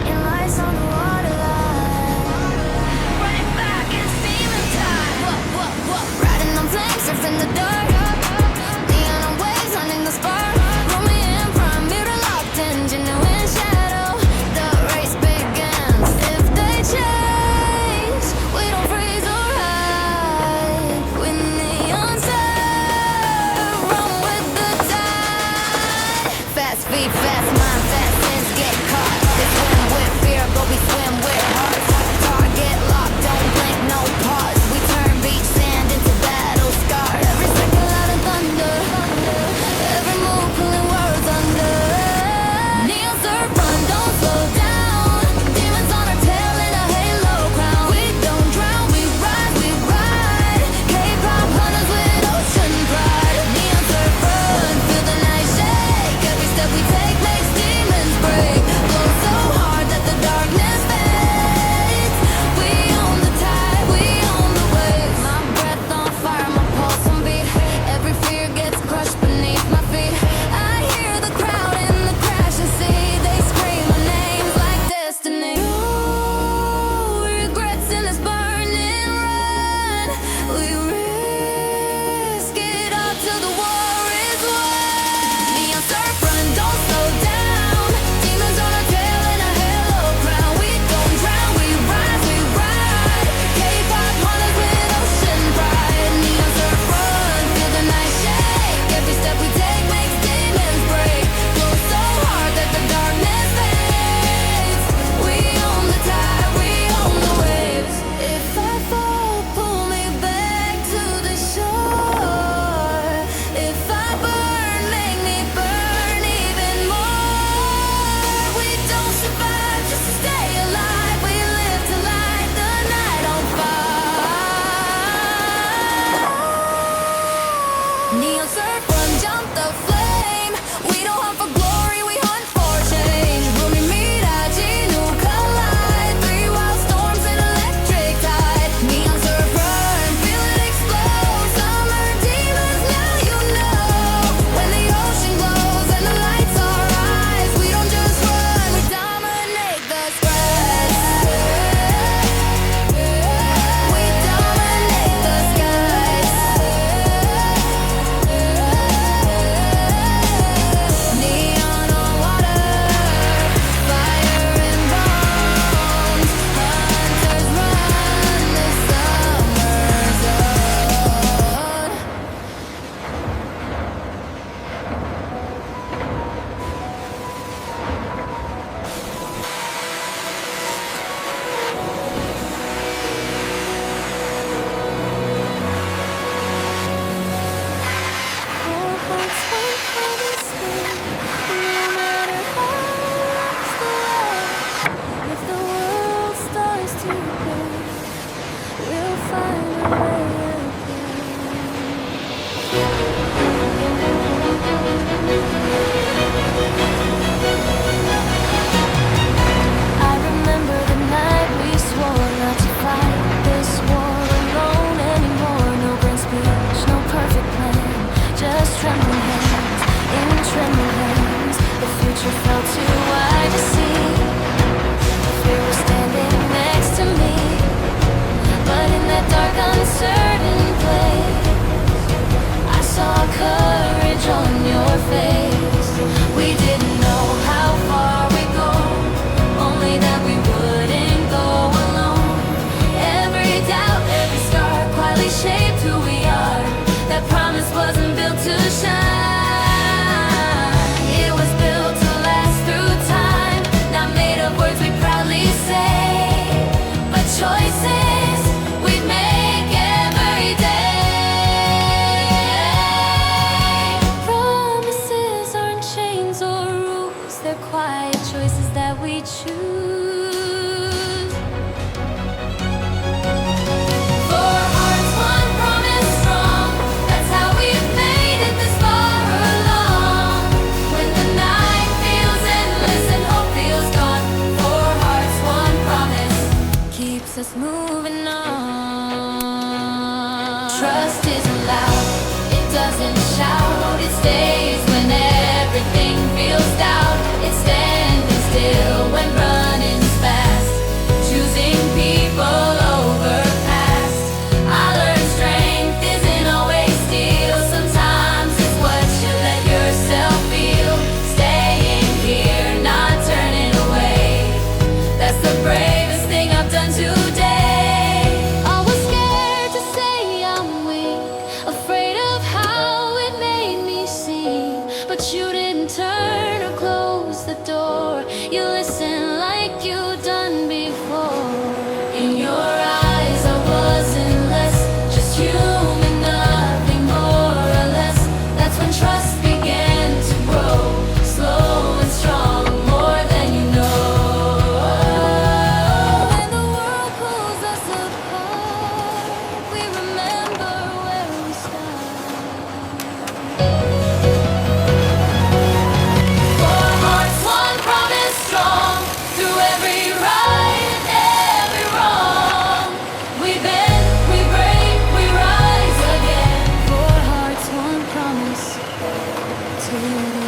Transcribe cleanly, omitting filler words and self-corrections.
In lights on the waterline, running back in steaming time. Riding on flames, surfing the dark. Neon on waves, hunting the spark. Roll me in prime, mirror locked in genuine shadow. The race begins. If they change, we don't freeze or hide. With neon sign, run with the tide. Fast feet, fast mind, fast sins get caught. They swim with fear, but we swim with heart. Target locked, don't blink, no pause. We turn beach sand into battle scars. Every second loud and thunder, every move pulling worlds under. Neon surf, run, don't slow down. Demons on our tail in a halo crown. We don't drown, we rise, we ride. K-pop hunters with ocean pride. Neon surf, run, feel the night shake. Every step we take makes demons break. Blow so hard that the darkness fades. We own the tide, we own the waves. My breath on fire, my pulse on beat. Every fear gets crushed beneath my feet. I hear the crowd in the crash and see. They scream our names like destiny. No regrets in this burning run. We risk it all till the war is won. Neon surf, run, don't slow down. Demons on our tail in a halo crown. We don't drown, we rise, we ride. K-pop hunters with ocean pride. Neon surf, run, feel the night shake. Every step we take makes demons break. Blow so hard that the darkness fades. We own the tide, we own the waves. If I fall, pull me back to the shore. If I burn, make me burn even more. We don't survive just to stay alive. We live to light the night on fire. Neon surf, run, jump the flame. We don't hunt for glory, we hunt for change. Rumi Miraji, new collide. Three wild storms and electric tide. Neon surf, run, feel it explode. Summer demons, now you know. When the ocean glows and the lights are eyes, we don't just run, we dominate the skies. We dominate the skies. Neon on water, fire and bones. Hunters run the summer zone. If the world starts to break, we'll find a way I remember the night we swore not to fight this war alone anymore. No grand speech, no perfect plan, just trembling hands in trembling hands. The future felt too wide to see. Fear was standing next to me, but in that dark, uncertain place, I saw courage on your face. We didn't know how far we'd go, only that we wouldn't go alone. Every doubt, every scar quietly shaped who we are. That promise wasn't built to shine. It was built to last through time, not made of words we proudly say, but choices we'd make every but you didn't turn or close the door. You listened like you'd done before. In your eyes I wasn't less, just human, nothing more or less. That's when trust began to grow, slow and strong, more than you know. When the world pulls us apart, we remember where we started. Four hearts, one promise strong, through every right and every wrong. We bend, we break, we rise again. Four hearts, one promise, till the